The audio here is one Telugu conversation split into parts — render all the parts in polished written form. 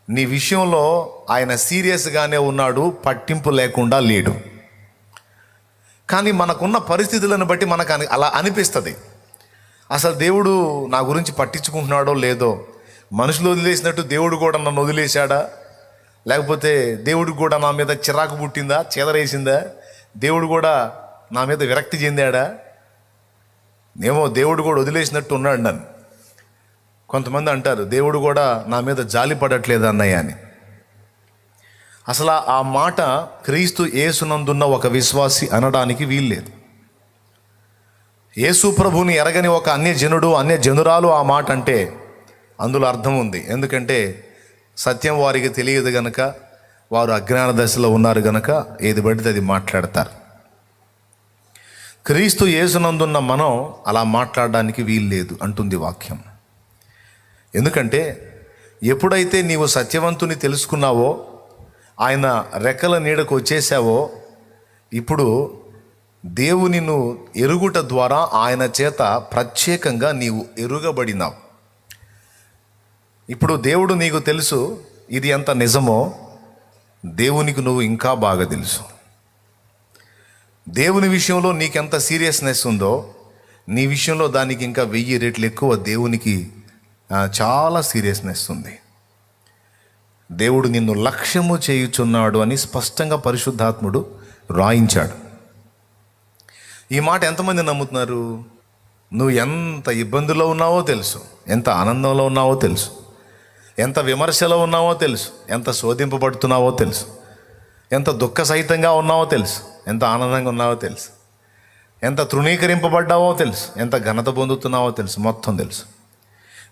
నీ విషయంలో ఆయన సీరియస్గానే ఉన్నాడు, పట్టింపు లేకుండా లేడు. కానీ మనకున్న పరిస్థితులను బట్టి మనకు అలా అనిపిస్తుంది. అసలు దేవుడు నా గురించి పట్టించుకుంటున్నాడో లేదో, మనుషులు వదిలేసినట్టు దేవుడు కూడా నన్ను వదిలేశాడా, లేకపోతే దేవుడికి కూడా నా మీద చిరాకు పుట్టిందా, చెదరేసిందా, దేవుడు కూడా నా మీద విరక్తి చెందాడా, ఏమో దేవుడు కూడా వదిలేసినట్టు ఉన్నాడు నన్ను. కొంతమంది అంటారు దేవుడు కూడా నా మీద జాలి పడట్లేదు అన్నయ్య అని. అసలు ఆ మాట క్రీస్తు యేసునందున్న ఒక విశ్వాసి అనడానికి వీల్లేదు. యేసు ప్రభుని ఎరగని ఒక అన్యజనురాలు ఆ మాట అంటే అందులో అర్థం ఉంది. ఎందుకంటే సత్యం వారికి తెలియదు గనక, వారు అజ్ఞాన దశలో ఉన్నారు గనక ఏది పడితే అది మాట్లాడతారు. క్రీస్తు యేసునందున్న మనం అలా మాట్లాడడానికి వీల్లేదు అంటుంది వాక్యం. ఎందుకంటే ఎప్పుడైతే నీవు సత్యవంతుని తెలుసుకున్నావో, ఆయన రెక్కల నీడకు వచ్చేసావో, ఇప్పుడు దేవుని నువ్వు ఎరుగుట ద్వారా ఆయన చేత ప్రత్యేకంగా నీవు ఎరుగబడినావు. ఇప్పుడు దేవుడు నీకు తెలుసు, ఇది ఎంత నిజమో దేవునికి నువ్వు ఇంకా బాగా తెలుసు. దేవుని విషయంలో నీకెంత సీరియస్నెస్ ఉందో, నీ విషయంలో దానికి ఇంకా 1000 రెట్లు ఎక్కువ దేవునికి చాలా సీరియస్నెస్ ఉంది. దేవుడు నిన్ను లక్ష్యము చేయుచున్నాడు అని స్పష్టంగా పరిశుద్ధాత్ముడు రాయించాడు. ఈ మాట ఎంతమంది నమ్ముతున్నారు? నువ్వు ఎంత ఇబ్బందుల్లో ఉన్నావో తెలుసు, ఎంత ఆనందంలో ఉన్నావో తెలుసు, ఎంత విమర్శలో ఉన్నావో తెలుసు, ఎంత శోధింపబడుతున్నావో తెలుసు, ఎంత దుఃఖ సహితంగా ఉన్నావో తెలుసు, ఎంత ఆనందంగా ఉన్నావో తెలుసు, ఎంత తృణీకరింపబడ్డావో తెలుసు, ఎంత ఘనత పొందుతున్నావో తెలుసు, మొత్తం తెలుసు.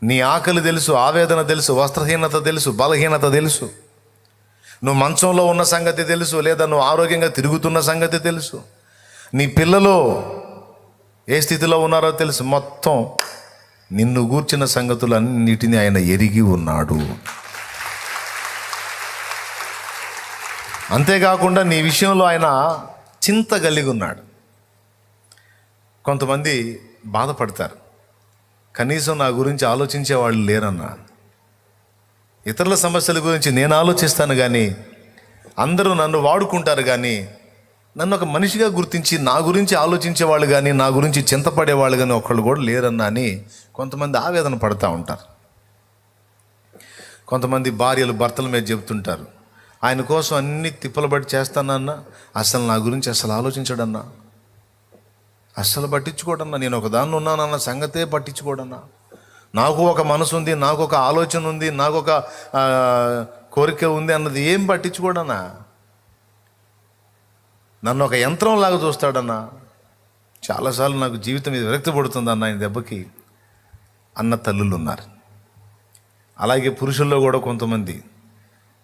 నీ ఆకలి తెలుసు, ఆవేదన తెలుసు, వస్త్రహీనత తెలుసు, బలహీనత తెలుసు, నువ్వు మంచంలో ఉన్న సంగతి తెలుసు, లేదా నువ్వు ఆరోగ్యంగా తిరుగుతున్న సంగతి తెలుసు, నీ పిల్లలు ఏ స్థితిలో ఉన్నారో తెలుసు. మొత్తం నిన్ను గూర్చిన సంగతులన్నిటినీ ఆయన ఎరిగి ఉన్నాడు. అంతేకాకుండా నీ విషయంలో ఆయన చింత కలిగి ఉన్నాడు. కొంతమంది బాధపడతారు, కనీసం నా గురించి ఆలోచించే వాళ్ళు లేరన్నా. ఇతరుల సమస్యల గురించి నేను ఆలోచిస్తాను, కానీ అందరూ నన్ను వాడుకుంటారు, కానీ నన్ను ఒక మనిషిగా గుర్తించి నా గురించి ఆలోచించే వాళ్ళు కానీ, నా గురించి చింతపడేవాళ్ళు కానీ ఒకళ్ళు కూడా లేరన్నా అని కొంతమంది ఆవేదన పడుతూ ఉంటారు. కొంతమంది భార్యలు భర్తల మీద చెబుతుంటారు, ఆయన కోసం అన్ని తిప్పలబడి చేస్తానన్నా, అసలు నా గురించి అసలు ఆలోచించడన్నా, అస్సలు పట్టించుకోడన్నా, నేను ఒక దాన్ని ఉన్నానన్న సంగతే పట్టించుకోడన్నా, నాకు ఒక మనసు ఉంది, నాకు ఒక ఆలోచన ఉంది, నాకు ఒక కోరిక ఉంది అన్నది ఏం పట్టించుకోడన్నా, నన్ను ఒక యంత్రంలాగా చూస్తాడన్నా. చాలాసార్లు నాకు జీవితం మీద విరక్తి పడుతుందన్న ఆయన దెబ్బకి అన్న తల్లులు ఉన్నారు. అలాగే పురుషుల్లో కూడా కొంతమంది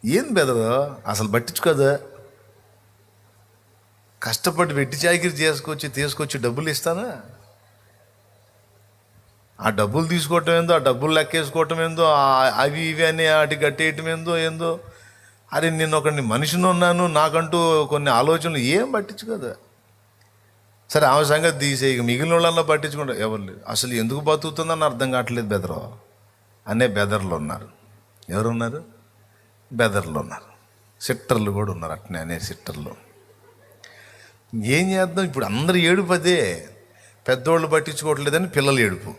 ఏం బెదరు అసలు పట్టించుకోదా, కష్టపడి వెట్టి చాకిరి తీసుకొచ్చి డబ్బులు ఇస్తానా, ఆ డబ్బులు తీసుకోవటం ఏందో, ఆ డబ్బులు లెక్కేసుకోవటం ఏందో, అవి ఇవి అని వాటి కట్టేయటం ఏందో. అరే నేను ఒకరిని మనిషిని ఉన్నాను, నాకంటూ కొన్ని ఆలోచనలు ఏం పట్టించుకోదా. సరే ఆమె సంగతి తీసే, ఇక మిగిలిన వాళ్ళల్లో పట్టించుకుంటా ఎవరు లేరు. అసలు ఎందుకు బతుకుతుందని అర్థం కావట్లేదు బెదరు అనే బెదర్లు ఉన్నారు. ఎవరున్నారు? బెదర్లు ఉన్నారు. సిట్టర్లు కూడా ఉన్నారు, అట్నే అనే సిట్టర్లు. ఏం చేద్దాం, ఇప్పుడు అందరు ఏడుపదే, పెద్దోళ్ళు పట్టించుకోవట్లేదని పిల్లలు ఏడుపు.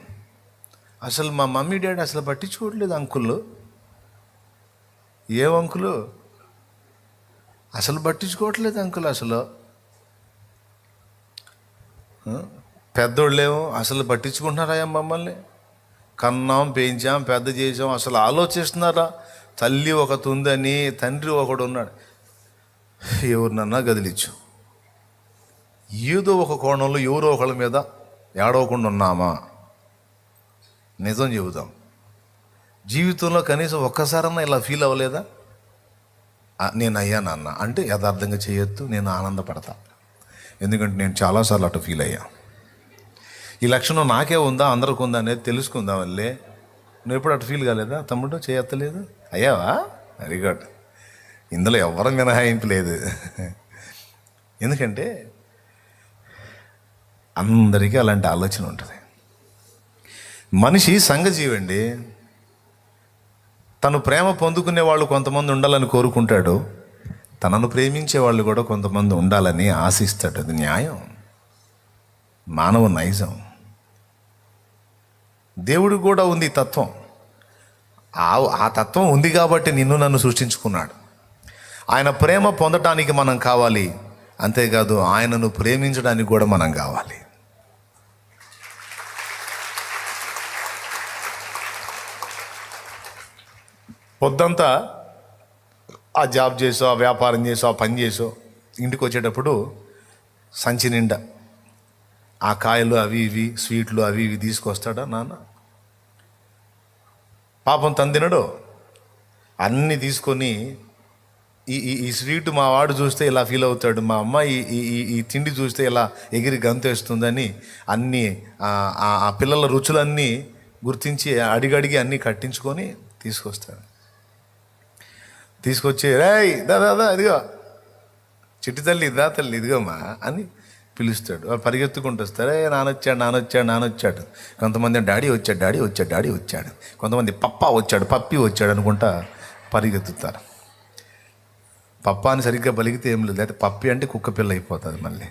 అసలు మా మమ్మీ డాడీ అసలు పట్టించుకోవట్లేదు అంకుల్. ఏం అంకులు? అసలు పట్టించుకోవట్లేదు అంకుల్. అసలు పెద్దోళ్ళేమో అసలు పట్టించుకుంటున్నారా మమ్మల్ని? కన్నాం, పెంచాం, పెద్ద చేసాం, అసలు ఆలోచిస్తున్నారా? తల్లి ఒకటి ఉందని, తండ్రి ఒకడు ఉన్నాడు, ఎవరినన్నా గదిలిచ్చు. ఏదో ఒక కోణంలో ఎవరో ఒకళ్ళ మీద ఏడవకుండా ఉన్నామా? నిజం చెబుతాం, జీవితంలో కనీసం ఒక్కసారన్నా ఇలా ఫీల్ అవ్వలేదా? నేను అయ్యా నాన్న అంటే యథార్థంగా చేయొద్దు, నేను ఆనందపడతా. ఎందుకంటే నేను చాలాసార్లు అటు ఫీల్ అయ్యా. ఈ లక్షణం నాకే ఉందా, అందరికి ఉందా అనేది తెలుసుకుందాం వల్లే. నువ్వు ఎప్పుడు అటు ఫీల్ కాలేదా తమ్ముడు? చేయత్తలేదు అయ్యావా? Very good. ఇందులో ఎవరు మినహాయింపు లేదు. ఎందుకంటే అందరికీ అలాంటి ఆలోచన ఉంటుంది. మనిషి సంఘజీవండి. తను ప్రేమ పొందుకునే వాళ్ళు కొంతమంది ఉండాలని కోరుకుంటాడు, తనను ప్రేమించే వాళ్ళు కూడా కొంతమంది ఉండాలని ఆశిస్తాడు. అది న్యాయం, మానవ నైజం. దేవుడు కూడా ఉంది తత్వం. ఆ తత్వం ఉంది కాబట్టి నిన్ను నన్ను సృష్టించుకున్నాడు. ఆయన ప్రేమ పొందటానికి మనం కావాలి, అంతేకాదు ఆయనను ప్రేమించడానికి కూడా మనం కావాలి. పొద్దంతా ఆ జాబ్ చేసో, ఆ వ్యాపారం చేసో, ఆ పని చేసో ఇంటికి వచ్చేటప్పుడు సంచి నిండా ఆ కాయలు అవి ఇవి స్వీట్లు అవి ఇవి తీసుకొస్తాడా నాన్న? పాపం తను తినడు. అన్నీ తీసుకొని ఈ స్వీట్ మా వాడు చూస్తే ఇలా ఫీల్ అవుతాడు, మా అమ్మ ఈ తిండి చూస్తే ఇలా ఎగిరి గంతేస్తుందని అన్నీ ఆ పిల్లల రుచులన్నీ గుర్తించి అడిగడిగి అన్నీ కట్టించుకొని తీసుకొస్తాడు. తీసుకొచ్చి రేయ్ దాదా ఇదిగో చిట్టి తల్లి ఇదా తల్లి ఇదిగోమ్మా అని పిలుస్తాడు. వాళ్ళు పరిగెత్తుకుంటూ వస్తారు, నానొచ్చాడు. కొంతమంది డాడీ వచ్చాడు. కొంతమంది పప్పి వచ్చాడు అనుకుంటా పరిగెత్తుతారు. పప్ప అని సరిగ్గా పలిగితే ఏం లేదు, అయితే పప్పి అంటే కుక్క పిల్ల అయిపోతుంది మళ్ళీ.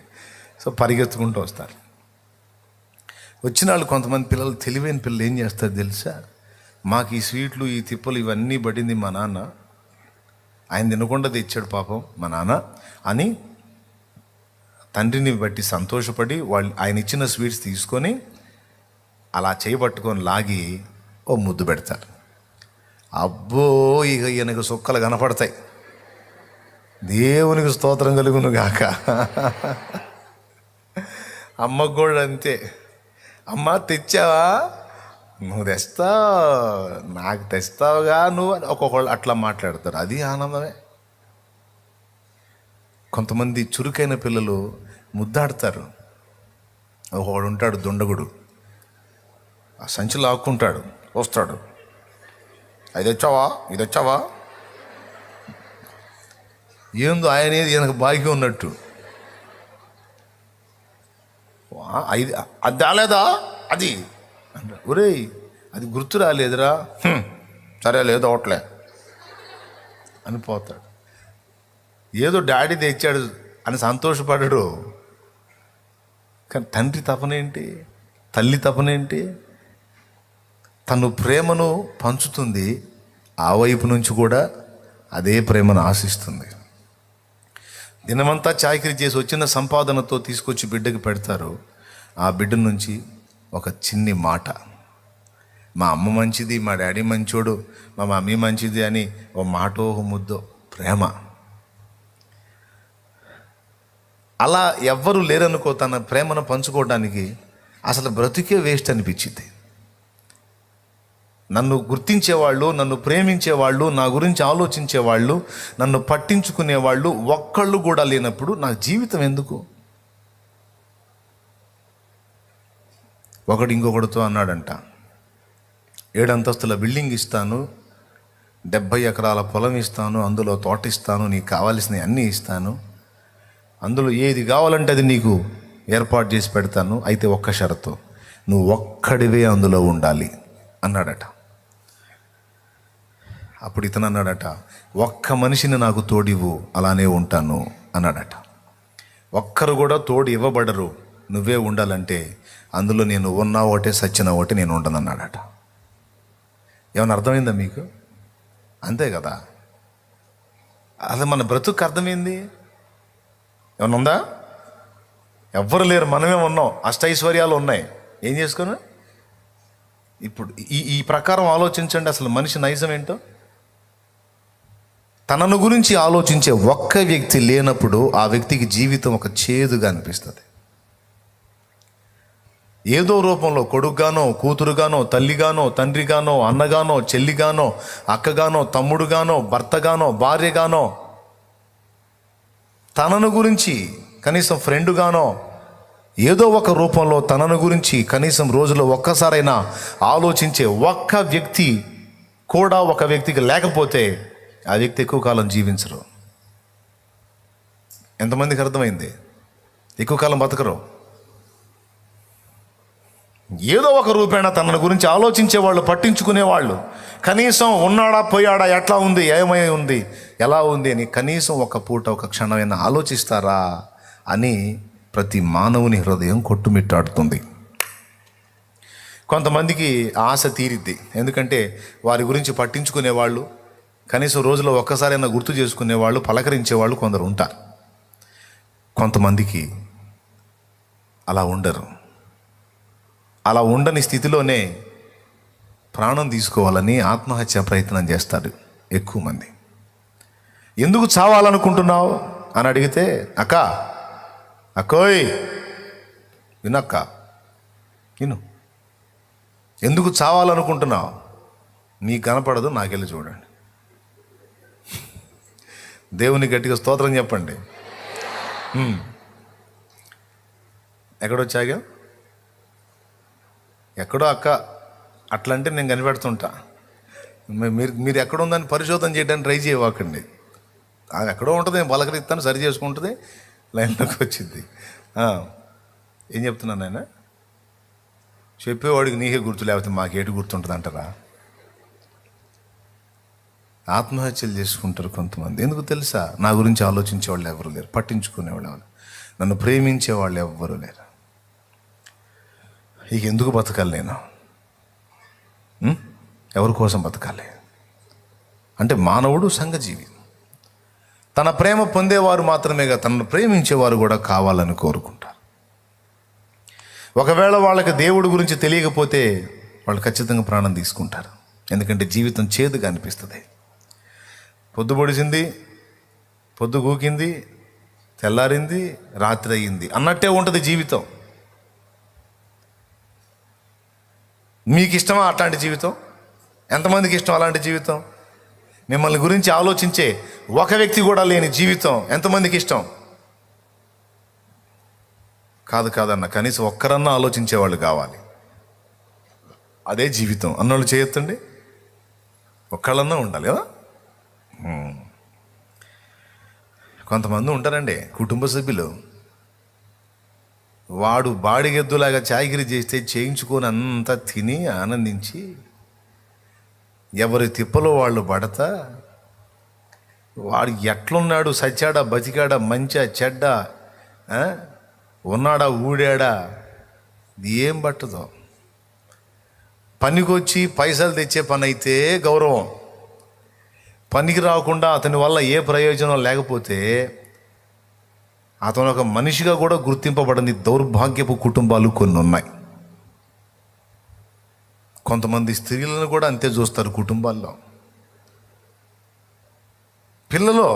సో పరిగెత్తుకుంటూ వస్తారు. వచ్చిన వాళ్ళు కొంతమంది పిల్లలు, తెలివైన పిల్లలు ఏం చేస్తారు తెలుసా? మాకు ఈ స్వీట్లు ఈ తిప్పలు ఇవన్నీ పడింది మా నాన్న, ఆయన తినకుండా తెచ్చాడు పాపం మా నాన్న అని తండ్రిని బట్టి సంతోషపడి వాళ్ళు ఆయన ఇచ్చిన స్వీట్స్ తీసుకొని అలా చేయబట్టుకొని లాగి ఓ ముద్దు పెడతారు. అబ్బో, ఇక ఈయనకు సుక్కలు కనపడతాయి. దేవునికి స్తోత్రం కలుగును గాక. అమ్మకు కూడా అంతే. అమ్మ తెచ్చావా? నువ్వు తెస్తావు, నాకు తెస్తావుగా నువ్వు అని ఒక్కొక్కళ్ళు అట్లా మాట్లాడతారు. అది ఆనందమే. కొంతమంది చురుకైన పిల్లలు ముద్దాడతారు. ఒకడు ఉంటాడు దుండగుడు, ఆ సంచి లాక్కుంటాడు, వస్తాడు, ఇది వచ్చావా ఏందో ఆయన ఈయనకు బాగా ఉన్నట్టు, అది రాలేదా అది అంటాడు. ఒరేయ్ అది గుర్తు రాలేదురా, సరే లేదు అవట్లే అని పోతాడు. ఏదో డాడీ తెచ్చాడు అని సంతోషపడడు. కానీ తండ్రి తపనేంటి, తల్లి తపనేంటి? తను ప్రేమను పంచుతుంది, ఆ వైపు నుంచి కూడా అదే ప్రేమను ఆశిస్తుంది. దినమంతా చాకరీ చేసి వచ్చిన సంపాదనతో తీసుకొచ్చి బిడ్డకి పెడతారు. ఆ బిడ్డ నుంచి ఒక చిన్ని మాట, మా అమ్మ మంచిది, మా డాడీ మంచోడు, మా మమ్మీ మంచిది అని ఓ మాటో ఓ ముద్దో ప్రేమ. అలా ఎవ్వరూ లేరనుకో తన ప్రేమను పంచుకోవడానికి, అసలు బ్రతికే వేస్ట్ అనిపించింది. నన్ను గుర్తించేవాళ్ళు, నన్ను ప్రేమించేవాళ్ళు, నా గురించి ఆలోచించేవాళ్ళు, నన్ను పట్టించుకునేవాళ్ళు ఒక్కళ్ళు కూడా లేనప్పుడు నా జీవితం ఎందుకు? ఒకడు ఇంకొకడితో అన్నాడంట, 7 అంతస్తుల బిల్డింగ్ ఇస్తాను, 70 ఎకరాల పొలం ఇస్తాను, అందులో తోట ఇస్తాను, నీకు కావాల్సినవి అన్నీ ఇస్తాను, అందులో ఏది కావాలంటే అది నీకు ఏర్పాటు చేసి పెడతాను, అయితే ఒక్క షరతు, నువ్వు ఒక్కడివే అందులో ఉండాలి అన్నాడట. అప్పుడు ఇతను అన్నాడట, ఒక్క మనిషిని నాకు తోడివ్వు, అలానే ఉంటాను అన్నాడట. ఒక్కరు కూడా తోడు ఇవ్వబడరు, నువ్వే ఉండాలంటే అందులో నేను ఉన్నా ఒకటే సచ్చిన ఒకటి నేను ఉండనన్నాడట. ఏమన్నా అర్థమైందా మీకు? అంతే కదా. అసలు మన బ్రతుకు అర్థమైంది ఏమన్నా ఉందా? ఎవ్వరు లేరు, మనమే ఉన్నాం, అష్టైశ్వర్యాలు ఉన్నాయి. ఏం చేసుకున్నా ఇప్పుడు ఈ ప్రకారం ఆలోచించండి. అసలు మనిషి నైజం ఏంటో. తనను గురించి ఆలోచించే ఒక్క వ్యక్తి లేనప్పుడు ఆ వ్యక్తికి జీవితం ఒక చేదుగా అనిపిస్తుంది. ఏదో రూపంలో కొడుకుగానో, కూతురుగానో, తల్లిగానో, తండ్రిగానో, అన్నగానో, చెల్లిగానో, అక్కగానో, తమ్ముడుగానో, భర్తగానో, భార్యగానో, తనను గురించి కనీసం ఫ్రెండుగానో ఏదో ఒక రూపంలో తనను గురించి కనీసం రోజులో ఒక్కసారైనా ఆలోచించే ఒక్క వ్యక్తి కూడా ఒక వ్యక్తికి లేకపోతే ఆ వ్యక్తి ఎక్కువ కాలం జీవించరు. ఎంతమందికి అర్థమైంది? ఎక్కువ కాలం బతకరు. ఏదో ఒక రూపేణ తన గురించి ఆలోచించేవాళ్ళు, పట్టించుకునేవాళ్ళు, కనీసం ఉన్నాడా పోయాడా, ఎట్లా ఉంది, ఏమై ఉంది, ఎలా ఉంది అని కనీసం ఒక పూట ఒక క్షణమైనా ఆలోచిస్తారా అని ప్రతి మానవుని హృదయం కొట్టుమిట్టాడుతుంది. కొంతమందికి ఆశ తీరిద్ది, ఎందుకంటే వారి గురించి పట్టించుకునేవాళ్ళు, కనీసం రోజులో ఒక్కసారైనా గుర్తు చేసుకునేవాళ్ళు, పలకరించేవాళ్ళు కొందరు ఉంటారు. కొంతమందికి అలా ఉండరు. అలా ఉండని స్థితిలోనే ప్రాణం తీసుకోవాలని ఆత్మహత్య ప్రయత్నం చేస్తారు ఎక్కువ మంది. ఎందుకు చావాలనుకుంటున్నావు అని అడిగితే, అక్కోయ్ వినక్క విను, ఎందుకు చావాలనుకుంటున్నావు, నీకు కనపడదు, నాకెళ్ళి చూడండి. దేవుని గట్టిగా స్తోత్రం చెప్పండి. ఎక్కడొచ్చాగా, ఎక్కడో అక్క అట్లంటే నేను కనిపెడుతుంటా. మీరు ఎక్కడుందని పరిశోధన చేయడానికి ట్రై చేయవాకండి. అది ఎక్కడో ఉంటుంది, నేను పలకరిస్తాను, సరి చేసుకుంటుంది, లైన్లోకి వచ్చింది. ఏం చెప్తున్నాను ఆయన, చెప్పేవాడికి నీకే గుర్తు, లేకపోతే మాకేటి గుర్తుంటుంది అంటారా? ఆత్మహత్యలు చేసుకుంటారు కొంతమంది. ఎందుకు తెలుసా? నా గురించి ఆలోచించే వాళ్ళు ఎవరు లేరు, పట్టించుకునేవాళ్ళు ఎవరు, నన్ను ప్రేమించే వాళ్ళు ఎవ్వరూ లేరు. ఇక ఎందుకు బతకాలి నేను, ఎవరి కోసం బతకాలి అంటే మానవుడు సంఘజీవి. తన ప్రేమ పొందేవారు మాత్రమేగా తనను ప్రేమించేవారు కూడా కావాలని కోరుకుంటారు. ఒకవేళ వాళ్ళకి దేవుడి గురించి తెలియకపోతే వాళ్ళు ఖచ్చితంగా ప్రాణం తీసుకుంటారు. ఎందుకంటే జీవితం చేదుగా అనిపిస్తుంది. పొద్దు పొడిచింది, పొద్దు గూకింది, తెల్లారింది, రాత్రి అయ్యింది అన్నట్టే ఉంటుంది జీవితం. మీకు ఇష్టమా అట్లాంటి జీవితం? ఎంతమందికి ఇష్టం అలాంటి జీవితం? మిమ్మల్ని గురించి ఆలోచించే ఒక వ్యక్తి కూడా లేని జీవితం ఎంతమందికి ఇష్టం? కాదన్న, కనీసం ఒక్కరన్నా ఆలోచించేవాళ్ళు కావాలి. అదే జీవితం అన్నోళ్ళు చేయొద్దండి, ఒక్కళ్ళన్నా ఉండాలి కదా. కొంతమంది ఉంటారండి కుటుంబ సభ్యులు, వాడు బాడిగెద్దులాగా చాకిరీ చేస్తే చేయించుకొని అంతా తిని ఆనందించి ఎవరి తిప్పలో వాళ్ళు పడతా, వాడు ఎట్లున్నాడు, సచ్చాడా బతికాడా, మంచా చెడ్డా, ఉన్నాడా ఊడాడా, ఏం పట్టదో. పనికొచ్చి పైసలు తెచ్చే పని అయితే గౌరవం, పనికి రాకుండా అతని వల్ల ఏ ప్రయోజనం లేకపోతే అతను ఒక మనిషిగా కూడా గుర్తింపబడని దౌర్భాగ్యపు కుటుంబాలు కొన్ని ఉన్నాయి. కొంతమంది స్త్రీలను కూడా అంతే చూస్తారు కుటుంబాల్లో. పిల్లలు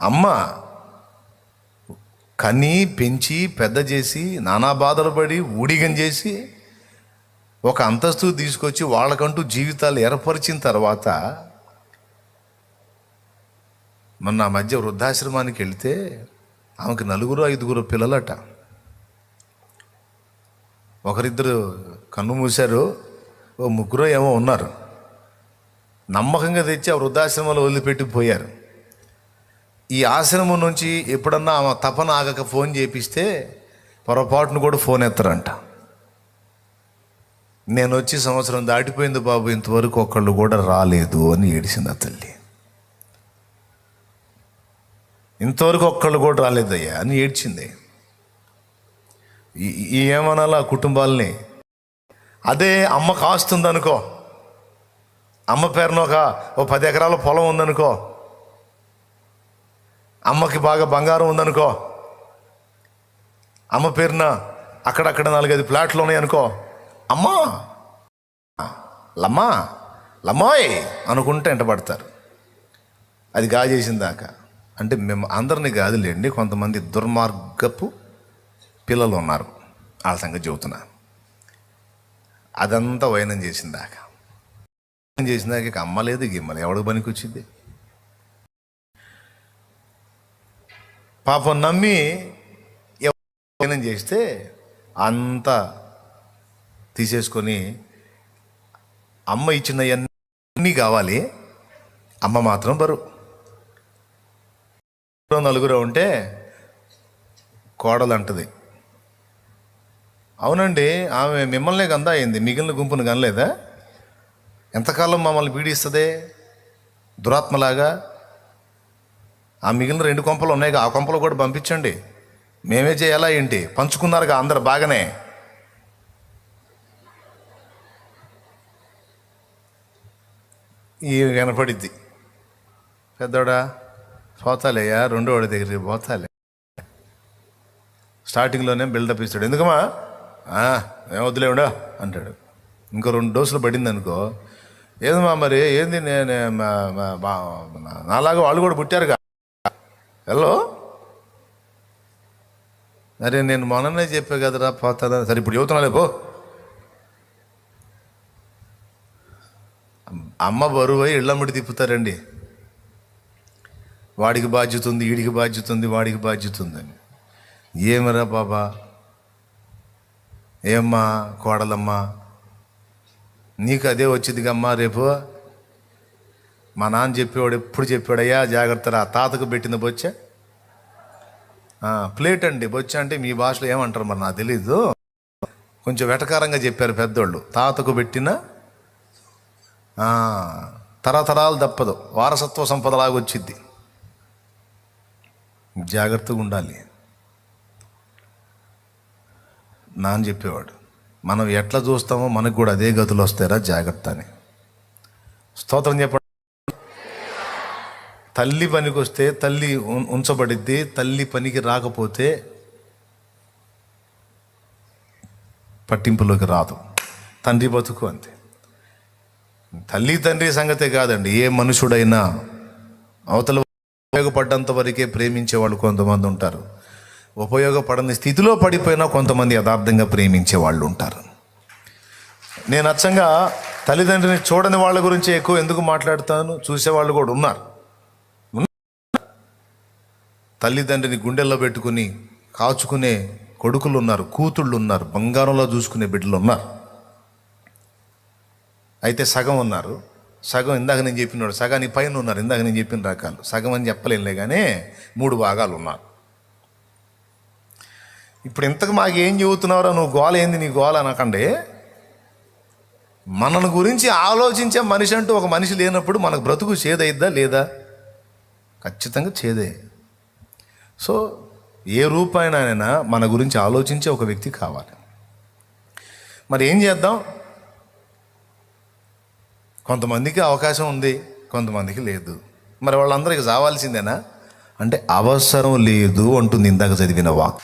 అమ్మ కని పెంచి పెద్ద చేసి నానా బాధలు పడి ఊడిగం చేసి ఒక అంతస్తు తీసుకొచ్చి వాళ్ళకంటూ జీవితాలు ఏర్పరిచిన తర్వాత మొన్న ఆ మధ్య వృద్ధాశ్రమానికి వెళితే ఆమెకు 4-5 పిల్లలట. ఒకరిద్దరు కన్ను మూశారు, 3 ఏమో ఉన్నారు. నమ్మకంగా తెచ్చి ఆ వృద్ధాశ్రమంలో వదిలిపెట్టి పోయారు. ఈ ఆశ్రమం నుంచి ఎప్పుడన్నా ఆమె తపన ఆగక ఫోన్ చేపిస్తే పొరపాటును కూడా ఫోన్ ఎత్తరంట. నేను వచ్చి సంవత్సరం దాటిపోయింది బాబు, ఇంతవరకు ఒకళ్ళు కూడా రాలేదు అని ఏడిసింది ఆ తల్లి. ఇంతవరకు ఒక్కళ్ళు కూడా రాలేదయ్యా అని ఏడ్చింది. ఏమనాలా కుటుంబాలని? అదే అమ్మకు ఆస్తి ఉందనుకో, అమ్మ పేరున ఓ 10 ఎకరాల పొలం ఉందనుకో, అమ్మకి బాగా బంగారం ఉందనుకో, అమ్మ పేరున అక్కడక్కడ 4-5 ఫ్లాట్లు ఉన్నాయనుకో, అమ్మా లమ్మా లమ్మాయ్ అనుకుంటే ఎంటబడతారు. అది గాజేసిందాక. అంటే మేము అందరినీ కాదులేండి, కొంతమంది దుర్మార్గపు పిల్లలు ఉన్నారు, వాళ్ళ సంగతి చెబుతున్నా. అదంతా వైనం చేసిందాక ఇక అమ్మ లేదు గిమ్మలేదు, ఎవడికి పనికి వచ్చింది? పాపం నమ్మి వైనం చేస్తే అంతా తీసేసుకొని అమ్మ ఇచ్చినవన్నీ కావాలి, అమ్మ మాత్రం బరువు. 4 ఉంటే కోడలు అంటది, అవునండి, ఆమె మిమ్మల్నే గందా అయింది, మిగిలిన గుంపును కనలేదా? ఎంతకాలం మమ్మల్ని పీడిస్తుంది దురాత్మలాగా? ఆ మిగిలిన 2 కొంపలు ఉన్నాయిగా, ఆ కొంపలు కూడా పంపించండి, మేమే చేయాలా ఏంటి? పంచుకున్నారుగా అందరు బాగానే. ఈ కనపడిద్ది, పెద్దోడా పోతాలేయా, రెండో వాడి దగ్గరికి పోతాలే. స్టార్టింగ్లోనే బిల్డప్ ఇస్తాడు, ఎందుకమ్మా ఏం వద్దులేవుడా అంటాడు. ఇంకో 2 డోసులు పడింది అనుకో, ఏదమ్మా మరి ఏంది, నేను నాలాగా వాళ్ళు కూడా పుట్టారుగా, హలో అరే నేను మొన్ననే చెప్పా కదరా పోతారా, సరే ఇప్పుడు చెబుతున్నాలే పో. అమ్మ బరువై ఇళ్ళమ్మడి తిప్పుతారండి, వాడికి బాధ్యత ఉంది, వీడికి బాధ్యత ఉంది, వాడికి బాధ్యత ఉందని. ఏమరా బాబా, ఏమ్మా కోడలమ్మా, నీకు అదే వచ్చిందిగమ్మా రేపు. మా నాన్న చెప్పేవాడు, ఎప్పుడు చెప్పాడయ్యా జాగ్రత్తరా, తాతకు పెట్టిన బొచ్చ ప్లేట్ అండి. బొచ్చ అంటే మీ భాషలో ఏమంటారు మరి నాకు తెలీదు, కొంచెం వెటకారంగా చెప్పారు పెద్దోళ్ళు. తాతకు పెట్టిన తరతరాలు తప్పదు, వారసత్వ సంపదలాగా వచ్చిద్ది. జాగ్రత్తగా ఉండాలి. నాన్న చెప్పేవాడు, మనం ఎట్లా చూస్తామో మనకు కూడా అదే గతులు వస్తారా, జాగ్రత్త అని. స్తోత్రం చెప్పండి. తల్లి పనికి వస్తే తల్లి ఉంచబడిద్ది, తల్లి పనికి రాకపోతే పట్టింపులోకి రాదు. తండ్రి బతుకు అంతే. తల్లి తండ్రి సంగతే కాదండి, ఏ మనుషుడైనా అవతల ఉపయోగపడ్డంత వరకే ప్రేమించే వాళ్ళు కొంతమంది ఉంటారు. ఉపయోగపడని స్థితిలో పడిపోయినా కొంతమంది యథార్థంగా ప్రేమించే వాళ్ళు ఉంటారు. నేను అచ్చంగా తల్లిదండ్రిని చూడని వాళ్ళ గురించి ఎక్కువ ఎందుకు మాట్లాడుతాను, చూసేవాళ్ళు కూడా ఉన్నారు. తల్లిదండ్రిని గుండెల్లో పెట్టుకుని కాచుకునే కొడుకులు ఉన్నారు, కూతుళ్ళు ఉన్నారు, బంగారంలో చూసుకునే బిడ్డలు ఉన్నారు. అయితే సగం ఉన్నారు, సగం ఇందాక నేను చెప్పినాడు, సగానికి పైన ఉన్నారు. ఇందాక నేను చెప్పిన రకాలు సగం అని చెప్పలేనులే, కానీ 3 భాగాలు ఉన్నారు. ఇప్పుడు ఇంతకు మాకు ఏం చెబుతున్నావురా, నువ్వు గోల ఏంది, నీ గోల అనకండి. మనను గురించి ఆలోచించే మనిషి అంటూ ఒక మనిషి లేనప్పుడు మనకు బ్రతుకు చేదయిద్దా లేదా? ఖచ్చితంగా చేదే. సో ఏ రూపాయినైనా మన గురించి ఆలోచించే ఒక వ్యక్తి కావాలి. మరి ఏం చేద్దాం? కొంతమందికి అవకాశం ఉంది, కొంతమందికి లేదు. మరి వాళ్ళందరికీ చావాల్సిందేనా అంటే అవసరం లేదు అంటుంది ఇందాక చదివిన వాక్.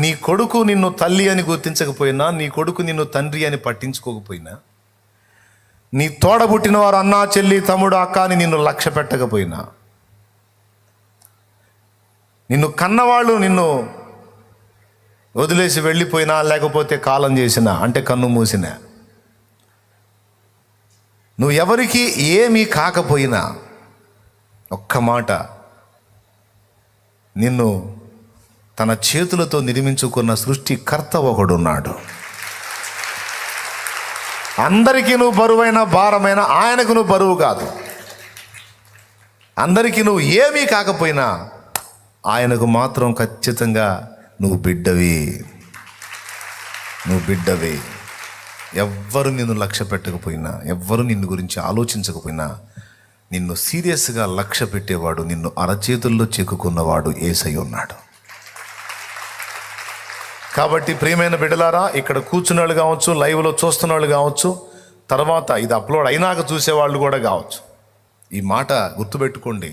నీ కొడుకు నిన్ను తల్లి అని గుర్తించకపోయినా, నీ కొడుకు నిన్ను తండ్రి అని పట్టించుకోకపోయినా, నీ తోడబుట్టిన వారు అన్నా చెల్లి తమ్ముడు అక్క అని నిన్ను లక్ష్య పెట్టకపోయినా, నిన్ను కన్నవాళ్ళు నిన్ను వదిలేసి వెళ్ళిపోయినా, లేకపోతే కాలం చేసినా అంటే కన్ను మూసినా, నువ్వు ఎవరికి ఏమీ కాకపోయినా, ఒక్క మాట, నిన్ను తన చేతులతో నిర్మించుకున్న సృష్టికర్త ఒకడున్నాడు. అందరికీ నువ్వు బరువైన భారమైన, ఆయనకు నువ్వు బరువు కాదు. అందరికీ నువ్వు ఏమీ కాకపోయినా ఆయనకు మాత్రం ఖచ్చితంగా నువ్వు బిడ్డవి, నువ్వు బిడ్డవి. ఎవ్వరు నిన్ను లక్ష్య పెట్టకపోయినా, ఎవ్వరు నిన్ను గురించి ఆలోచించకపోయినా, నిన్ను సీరియస్గా లక్ష్య పెట్టేవాడు, నిన్ను అరచేతుల్లో చెక్కుకున్నవాడు యేసయ్య ఉన్నాడు. కాబట్టి ప్రియమైన బిడ్డలారా, ఇక్కడ కూర్చున్న వాళ్ళు కావచ్చు, లైవ్లో చూస్తున్న వాళ్ళు కావచ్చు, తర్వాత ఇది అప్లోడ్ అయినాక చూసేవాళ్ళు కూడా కావచ్చు, ఈ మాట గుర్తుపెట్టుకోండి.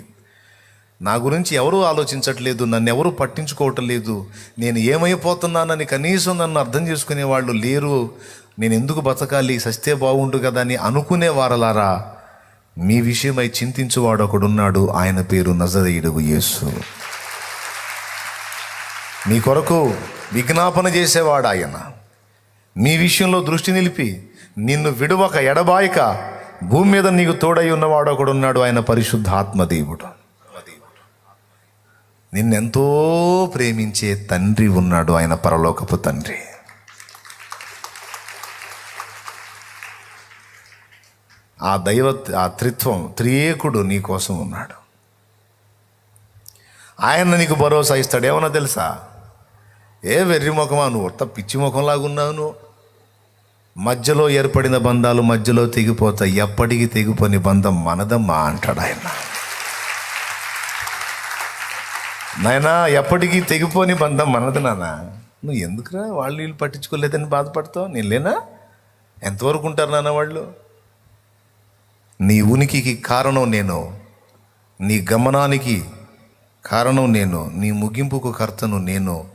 నా గురించి ఎవరూ ఆలోచించట్లేదు, నన్ను ఎవరూ పట్టించుకోవటం లేదు, నేను ఏమైపోతున్నానని కనీసం నన్ను అర్థం చేసుకునే వాళ్ళు లేరు, నేను ఎందుకు బతకాలి, సస్తే బాగుండు కదా అని అనుకునే వారలారా, మీ విషయమై చింతించువాడు ఒకడున్నాడు, ఆయన పేరు నజరేయుడగు యేసు. మీ కొరకు విజ్ఞాపన చేసేవాడు ఆయన. మీ విషయంలో దృష్టి నిలిపి నిన్ను విడువక ఎడబాయక భూమి మీద నీకు తోడై ఉన్నవాడు ఒకడున్నాడు, ఆయన పరిశుద్ధ ఆత్మదేవుడు. నిన్నెంతో ప్రేమించే తండ్రి ఉన్నాడు, ఆయన పరలోకపు తండ్రి. ఆ త్రిత్వం, త్రియేకుడు నీ కోసం ఉన్నాడు. ఆయన నీకు భరోసా ఇస్తాడు. ఏమన్నా తెలుసా? ఏ వెర్రి ముఖమా, నువ్వు ఒట్ట పిచ్చి ముఖంలాగా ఉన్నావు నువ్వు. మధ్యలో ఏర్పడిన బంధాలు మధ్యలో తెగిపోతాయి, ఎప్పటికీ తెగిపోని బంధం మనదమ్మా అంటాడు ఆయన. నాయనా, ఎప్పటికీ తెగిపోని బంధం మనది నాన్న. నువ్వు ఎందుకురా వాళ్ళు వీళ్ళు పట్టించుకోలేదని బాధపడతావు? నేను లేనా? ఎంతవరకు ఉంటారు నాన్న వాళ్ళు? నీ ఉనికికి కారణం నేను, నీ గమనానికి కారణం నేను, నీ ముగింపుకు కర్తను నేను.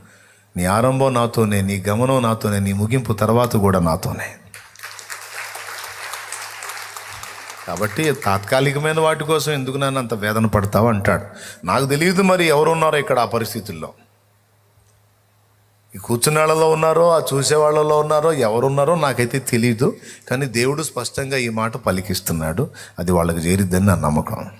నీ ఆరంభం నాతోనే, నీ గమనం నాతోనే, నీ ముగింపు తర్వాత కూడా నాతోనే. కాబట్టి తాత్కాలికమైన వాటి కోసం ఎందుకు నన్ను అంత వేదన పడతావు అంటాడు. నాకు తెలియదు మరి ఎవరున్నారో ఇక్కడ ఆ పరిస్థితుల్లో. ఈ కూర్చున్న వాళ్ళలో ఉన్నారో, ఆ చూసే వాళ్ళలో ఉన్నారో, ఎవరున్నారో నాకైతే తెలియదు. కానీ దేవుడు స్పష్టంగా ఈ మాట పలికిస్తున్నాడు. అది వాళ్ళకి చేరిద్దని నా నమ్మకం.